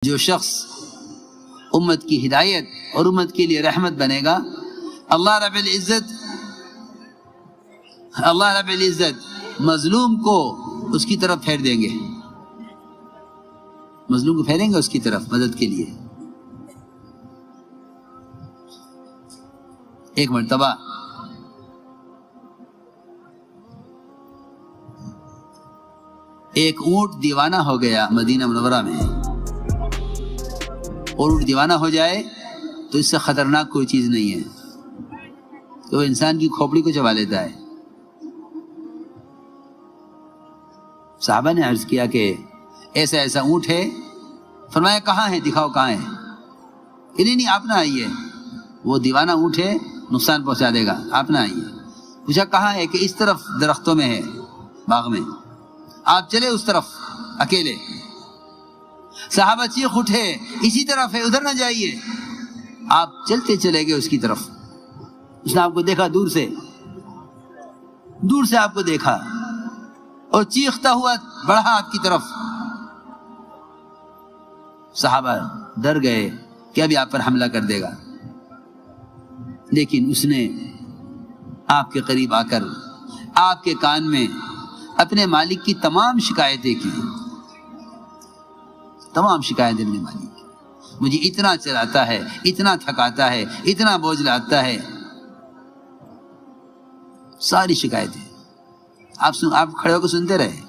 جو شخص امت کی ہدایت اور امت کے لیے رحمت بنے گا، اللہ رب العزت مظلوم کو اس کی طرف پھیر دیں گے، مظلوم کو پھیریں گے اس کی طرف مدد کے لیے۔ ایک مرتبہ ایک اونٹ دیوانہ ہو گیا مدینہ منورہ میں، اور اونٹ دیوانہ ہو جائے تو اس سے خطرناک کوئی چیز نہیں ہے، تو وہ انسان کی کھوپڑی کو چبا لیتا ہے۔ صحابہ نے عرض کیا کہ ایسا ایسا اونٹ ہے، فرمایا کہاں ہے، دکھاؤ کہاں ہے۔ کہ نہیں آپ نہ آئیے، وہ دیوانہ اونٹ ہے، نقصان پہنچا دے گا، آپ نہ آئیے۔ پوچھا کہاں ہے، کہ اس طرف درختوں میں ہے، باغ میں، آپ چلے اس طرف اکیلے۔ صحابہ چیخ اٹھے اسی طرف ہے، ادھر نہ جائیے۔ آپ چلتے چلے گئے اس کی طرف، اس نے آپ کو دیکھا دور سے آپ کو دیکھا اور چیختا ہوا بڑھا آپ کی طرف۔ صحابہ ڈر گئے کہ ابھی آپ پر حملہ کر دے گا، لیکن اس نے آپ کے قریب آ کر آپ کے کان میں اپنے مالک کی تمام شکایتیں کی، تمام شکایتیں اپنے مالک کی۔ مجھے اتنا چلاتا ہے، اتنا تھکاتا ہے، اتنا بوجھ لاتا ہے، ساری شکایتیں آپ کھڑے ہو کے سنتے رہے۔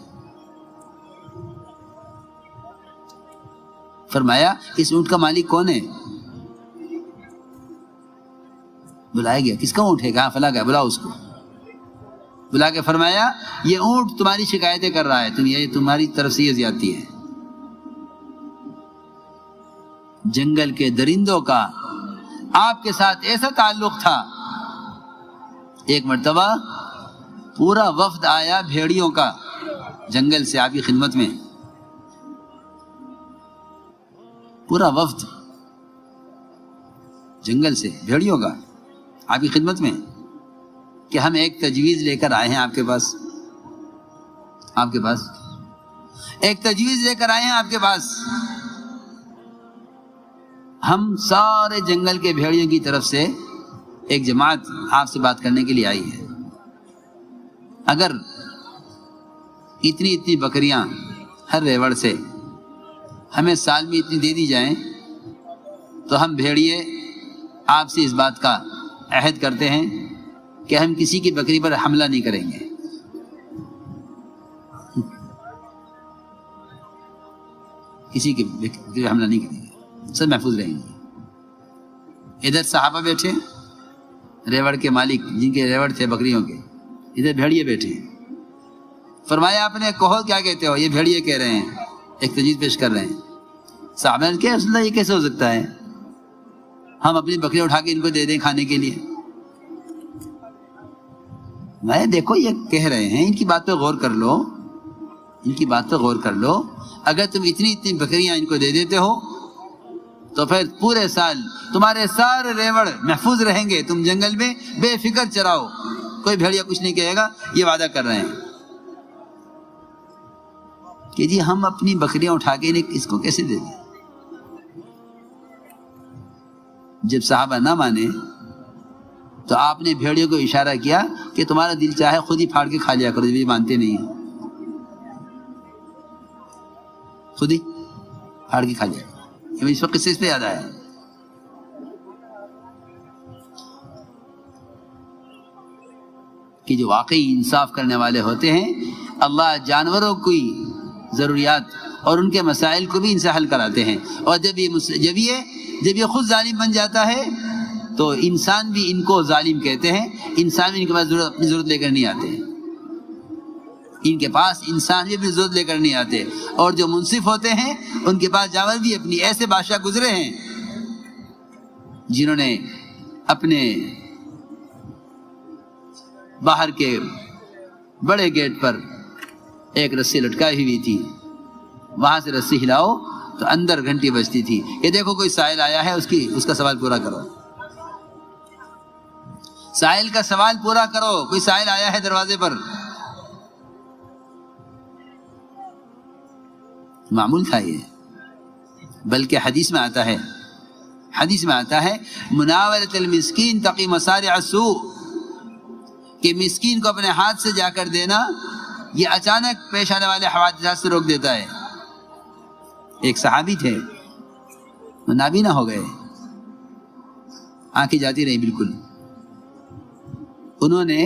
فرمایا اس اونٹ کا مالک کون ہے؟ بلایا گیا، کس کا اونٹ ہے؟ کہاں؟ فلاں کا، بلاؤ اس کو۔ بلا کے فرمایا یہ اونٹ تمہاری شکایتیں کر رہا ہے، یہ تمہاری طرف سے یہ زیادتی ہے۔ جنگل کے درندوں کا آپ کے ساتھ ایسا تعلق تھا، ایک مرتبہ پورا وفد آیا بھیڑیوں کا جنگل سے آپ کی خدمت میں، پورا وفد جنگل سے بھیڑیوں کا آپ کی خدمت میں، کہ ہم ایک تجویز لے کر آئے ہیں آپ کے پاس ایک تجویز لے کر آئے ہیں آپ کے پاس۔ ہم سارے جنگل کے بھیڑیوں کی طرف سے ایک جماعت آپ سے بات کرنے کے لیے آئی ہے۔ اگر اتنی بکریاں ہر ریوڑ سے ہمیں سال میں اتنی دے دی جائیں تو ہم بھیڑیے آپ سے اس بات کا عہد کرتے ہیں کہ ہم کسی کی بکری پر حملہ نہیں کریں گے۔ کسی کی بکری پر حملہ نہیں کریں گے، سب محفوظ رہیں گے۔ ادھر صحابہ بیٹھے، ریوڑ کے مالک جن کے ریوڑ تھے بکریوں کے، ادھر بھیڑیے بیٹھے۔ فرمایا آپ نے کہو کیا کہتے ہو؟ یہ بھیڑیے کہہ رہے ہیں، ایک تجویز پیش کر رہے ہیں۔ صحابہ نے کہا رسول اللہ یہ کیسے ہو سکتا ہے، ہم اپنی بکریاں اٹھا کے ان کو دے دیں کھانے کے لیے؟ میں دیکھو یہ کہہ رہے ہیں، ان کی بات پہ غور کر لو، اگر تم اتنی بکریاں ان کو دے دیتے ہو تو پھر پورے سال تمہارے سارے ریوڑ محفوظ رہیں گے، تم جنگل میں بے فکر چراؤ، کوئی بھیڑیا کچھ نہیں کہے گا، یہ وعدہ کر رہے ہیں۔ کہ جی ہم اپنی بکریاں اٹھا کے اس کو کیسے دے دیں؟ جب صحابہ نہ مانے تو آپ نے بھیڑیوں کو اشارہ کیا کہ تمہارا دل چاہے خود ہی پھاڑ کے کھا لیا کرو، جب یہ مانتے نہیں ہیں خود ہی پھاڑ کے کھا لیا کرو۔ اس وقت قصے اس پہ یاد آیا کہ جو واقعی انصاف کرنے والے ہوتے ہیں، اللہ جانوروں کی ضروریات اور ان کے مسائل کو بھی ان سے حل کراتے ہیں، اور جب یہ خود ظالم بن جاتا ہے تو انسان بھی ان کو ظالم کہتے ہیں، انسان بھی ان کے پاس اپنی ضرورت لے کر نہیں آتے، ان کے پاس انسان بھی اپنی ضرورت لے کر نہیں آتے، اور جو منصف ہوتے ہیں ان کے پاس جانور بھی اپنی۔ ایسے بادشاہ گزرے ہیں جنہوں نے اپنے باہر کے بڑے گیٹ پر ایک رسی لٹکائی ہوئی تھی، وہاں سے رسی ہلاؤ تو اندر گھنٹی بجتی تھی، یہ دیکھو کوئی سائل آیا ہے، اس کا سوال پورا کرو، سائل کا سوال پورا کرو، کوئی سائل آیا ہے دروازے پر۔ معمول تھا یہ۔ بلکہ حدیث میں آتا ہے مناولۃ المسکین تقی مصارع السوء، کہ مسکین کو اپنے ہاتھ سے جا کر دینا یہ اچانک پیش آنے والے حوادثات سے روک دیتا ہے۔ ایک صحابی تھے، وہ نابینا ہو گئے، آنکھیں جاتی رہی بالکل۔ انہوں نے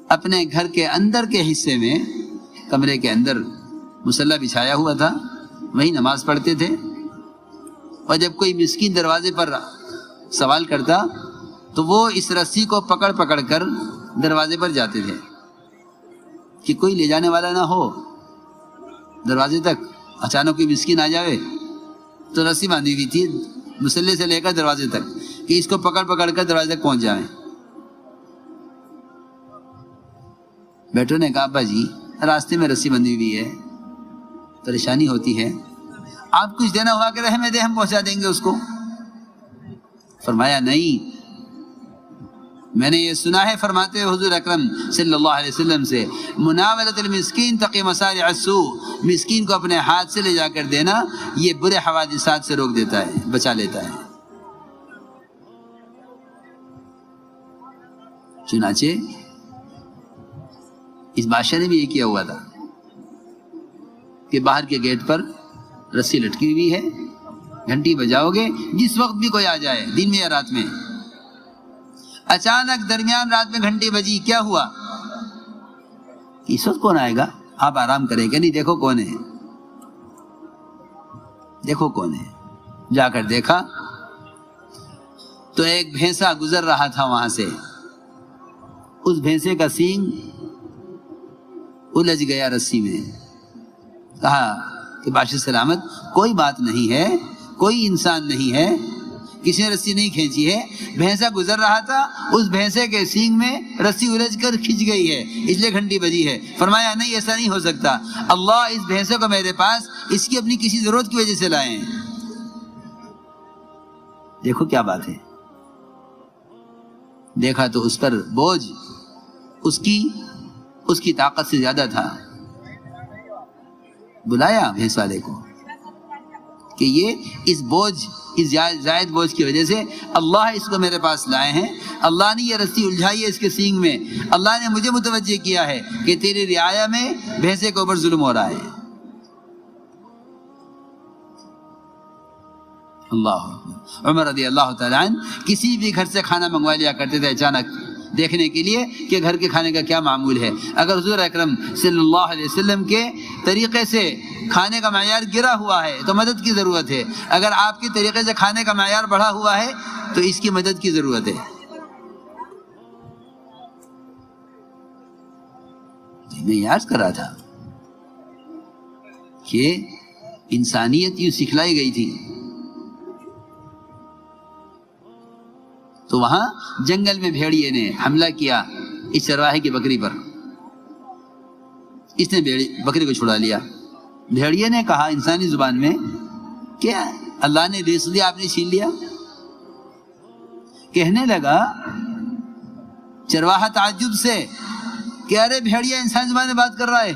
اپنے گھر کے اندر کے حصے میں، کمرے کے اندر مصلی بچھایا ہوا تھا، وہیں نماز پڑھتے تھے، اور جب کوئی مسکین دروازے پر سوال کرتا تو وہ اس رسی کو پکڑ پکڑ کر دروازے پر جاتے تھے کہ کوئی لے جانے والا نہ ہو دروازے تک، اچانک کوئی مسکین آ جائے تو رسی باندھی ہوئی تھی مصلی سے لے کر دروازے تک کہ اس کو پکڑ پکڑ کر دروازے تک پہنچ جائیں۔ بیٹوں نے کہا ابا جی راستے میں رسی بندھی ہوئی ہے، پریشانی ہوتی ہے، آپ کچھ دینا ہوا کہ رحم دے ہم پہنچا دیں گے اس کو۔ فرمایا نہیں، میں نے یہ سنا ہے فرماتے ہوئے حضور اکرم صلی اللہ علیہ وسلم سے، مناولۃ المسکین تقی مصارع السوء، مسکین کو اپنے ہاتھ سے لے جا کر دینا یہ برے حوادثات سے روک دیتا ہے، بچا لیتا ہے۔ چنانچہ اس بادشاہ نے بھی یہ کیا ہوا تھا کہ باہر کے گیٹ پر رسی لٹکی ہوئی ہے، گھنٹی بجاؤ گے جس وقت بھی کوئی آ جائے، دن میں یا رات میں۔ اچانک درمیان رات میں گھنٹی بجی، کیا ہوا؟ اس وقت کون آئے گا؟ آپ آرام کریں گے، نہیں دیکھو کون ہے، دیکھو کون ہے۔ جا کر دیکھا تو ایک بھینسا گزر رہا تھا وہاں سے، اس بھینسے کا سینگ الجھ گیا رسی میں۔ کہا کہ بادشاہ سلامت کوئی بات نہیں ہے، کوئی انسان نہیں ہے، کسی نے رسی نہیں کھینچی ہے، بھینسا گزر رہا تھا، اس بھینسے کے سینگ میں رسی الجھ کر کھنچ گئی ہے، اس لیے گھنٹی بجی ہے۔ فرمایا نہیں، ایسا نہیں ہو سکتا، اللہ اس بھینسے کو میرے پاس اس کی اپنی کسی ضرورت کی وجہ سے لائے ہیں۔ دیکھو کیا بات ہے۔ دیکھا تو اس پر بوجھ اس کی طاقت سے زیادہ تھا۔ بلایا بھینس والے کو کہ یہ اس زائد بوجھ کی وجہ سے اللہ اس کو میرے پاس لائے ہیں، اللہ نے یہ رسی الجھائی ہے اس کے سینگ میں، اللہ نے مجھے متوجہ کیا ہے کہ تیری رعایا میں بھینسے کے اوپر ظلم ہو رہا ہے۔ اللہ عمر رضی اللہ تعالیٰ عنہ کسی بھی گھر سے کھانا منگوا لیا کرتے تھے اچانک دیکھنے کے لیے کہ گھر کے کھانے کا کیا معمول ہے۔ اگر حضور اکرم صلی اللہ علیہ وسلم کے طریقے سے کھانے کا معیار گرا ہوا ہے تو مدد کی ضرورت ہے، اگر آپ کے طریقے سے کھانے کا معیار بڑھا ہوا ہے تو اس کی مدد کی ضرورت ہے۔ میں یاد کر رہا تھا کہ انسانیت یوں سکھلائی گئی تھی۔ تو وہاں جنگل میں بھیڑیے نے حملہ کیا اس چرواہے کی بکری پر، اس نے بکری کو چھڑا لیا۔ بھیڑیے نے کہا انسانی زبان میں کیا اللہ نے رزق دیا آپ نے چھین لیا؟ کہنے لگا چرواہا تعجب سے کہ ارے بھیڑیا انسانی زبان میں بات کر رہا ہے۔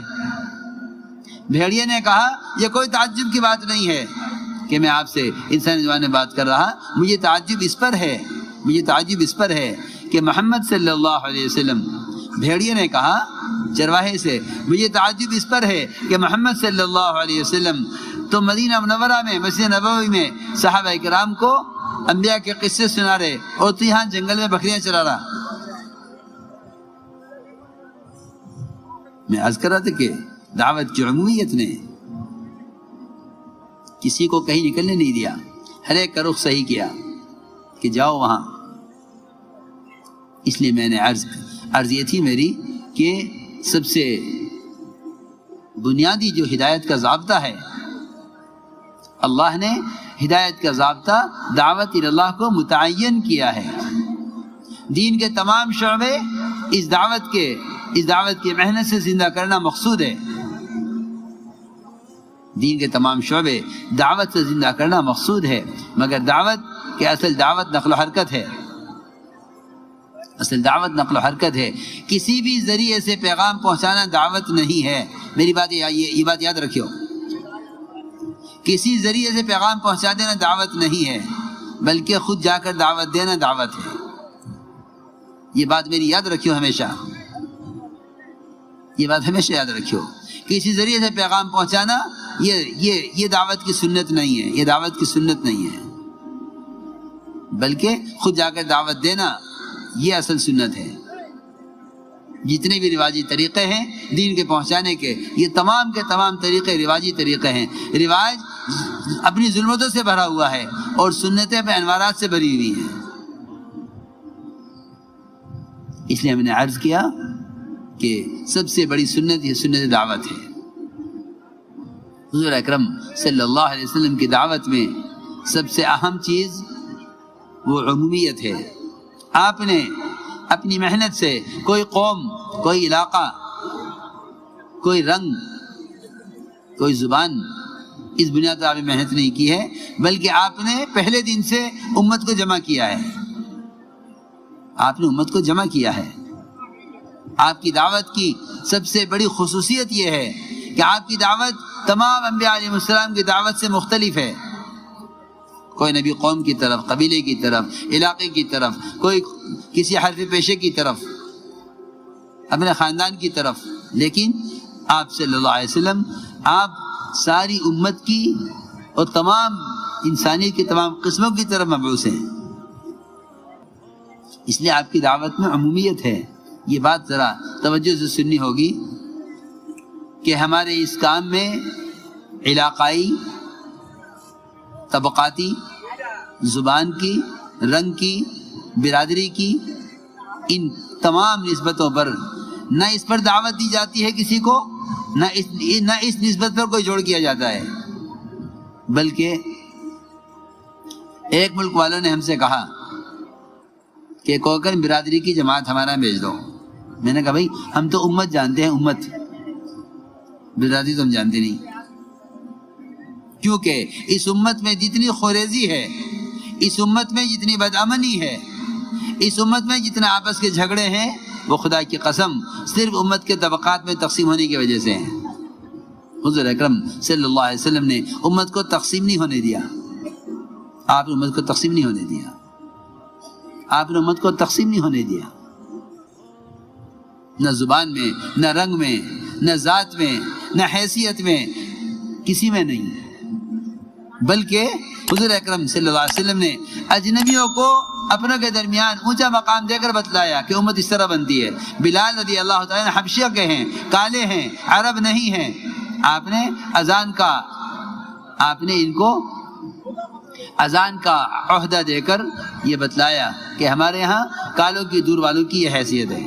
بھیڑیے نے کہا یہ کوئی تعجب کی بات نہیں ہے کہ میں آپ سے انسانی زبان میں بات کر رہا، مجھے تعجب اس پر ہے کہ محمد صلی اللہ علیہ وسلم، بھیڑیے نے کہا چرواہے سے مجھے تعجب اس پر ہے کہ محمد صلی اللہ علیہ وسلم تو مدینہ منورہ میں مسجد نبوی میں صحابہ کرام کو انبیاء کے قصے سنا رہے اور تو یہاں جنگل میں بکریاں چرا رہا۔ میں عرض کر رہا تھا کہ دعوت کی عمومیت نے کسی کو کہیں نکلنے نہیں دیا، ہر ایک کا رخ صحیح کیا کہ جاؤ وہاں۔ اس لیے میں نے عرض یہ تھی میری کہ سب سے بنیادی جو ہدایت کا ضابطہ ہے، اللہ نے ہدایت کا ضابطہ دعوت اللہ کو متعین کیا ہے۔ دین کے تمام شعبے اس دعوت کے محنت سے زندہ کرنا مقصود ہے۔ دین کے تمام شعبے دعوت سے زندہ کرنا مقصود ہے، مگر دعوت کہ اصل دعوت نقل و حرکت ہے، اصل دعوت نقل و حرکت ہے۔ کسی بھی ذریعے سے پیغام پہنچانا دعوت نہیں ہے۔ میری بات یہ بات یاد رکھیو، کسی ذریعے سے پیغام پہنچا دینا دعوت نہیں ہے، بلکہ خود جا کر دعوت دینا دعوت ہے۔ یہ بات میری یاد رکھیو ہمیشہ، یہ بات ہمیشہ یاد رکھیو۔ کسی ذریعے سے پیغام پہنچانا یہ دعوت کی سنت نہیں ہے، یہ دعوت کی سنت نہیں ہے، بلکہ خود جا کر دعوت دینا یہ اصل سنت ہے۔ جتنے بھی رواجی طریقے ہیں دین کے پہنچانے کے، یہ تمام کے تمام طریقے رواجی طریقے ہیں۔ رواج اپنی ظلمتوں سے بھرا ہوا ہے اور سنتیں اپنے انوارات سے بھری ہوئی ہیں۔ اس لیے ہم نے عرض کیا کہ سب سے بڑی سنت یہ سنت دعوت ہے۔ حضور اکرم صلی اللہ علیہ وسلم کی دعوت میں سب سے اہم چیز وہ عمومیت ہے۔ آپ نے اپنی محنت سے کوئی قوم، کوئی علاقہ، کوئی رنگ، کوئی زبان، اس بنیاد پر آپ نے محنت نہیں کی ہے، بلکہ آپ نے پہلے دن سے امت کو جمع کیا ہے۔ آپ نے امت کو جمع کیا ہے۔ آپ کی دعوت کی سب سے بڑی خصوصیت یہ ہے کہ آپ کی دعوت تمام انبیاء علیہ السلام کی دعوت سے مختلف ہے۔ کوئی نبی قوم کی طرف، قبیلے کی طرف، علاقے کی طرف، کوئی کسی حرف پیشے کی طرف، اپنے خاندان کی طرف، لیکن آپ صلی اللہ علیہ وسلم آپ ساری امت کی اور تمام انسانیت کی تمام قسموں کی طرف مبعوث ہیں۔ اس لیے آپ کی دعوت میں عمومیت ہے۔ یہ بات ذرا توجہ سے سننی ہوگی کہ ہمارے اس کام میں علاقائی، طبقاتی، زبان کی، رنگ کی، برادری کی، ان تمام نسبتوں پر نہ اس پر دعوت دی جاتی ہے کسی کو، نہ اس نسبت پر کوئی جوڑ کیا جاتا ہے، بلکہ ایک ملک والوں نے ہم سے کہا کہ کوکن برادری کی جماعت ہمارا بھیج دو۔ میں نے کہا بھائی ہم تو امت جانتے ہیں، امت، برادری تو ہم جانتے نہیں، کیونکہ اس امت میں جتنی خوریزی ہے، اس امت میں جتنی بدامنی ہے، اس امت میں جتنے آپس کے جھگڑے ہیں، وہ خدا کی قسم صرف امت کے طبقات میں تقسیم ہونے کی وجہ سے ہیں۔ حضور اکرم صلی اللہ علیہ وسلم نے امت کو تقسیم نہیں ہونے دیا۔ آپ نے امت کو تقسیم نہیں ہونے دیا۔ آپ نے امت کو تقسیم نہیں ہونے دیا، نہ زبان میں، نہ رنگ میں، نہ ذات میں، نہ حیثیت میں، کسی میں نہیں، بلکہ حضور اکرم صلی اللہ علیہ وسلم نے اجنبیوں کو اپنوں کے درمیان اونچا مقام دے کر بتلایا کہ امت اس طرح بنتی ہے۔ بلال رضی اللہ تعالیٰ حبشیہ کے ہیں، کالے ہیں، عرب نہیں ہیں، آپ نے اذان کا، آپ نے ان کو اذان کا عہدہ دے کر یہ بتلایا کہ ہمارے ہاں کالوں کی، دور والوں کی یہ حیثیت ہے۔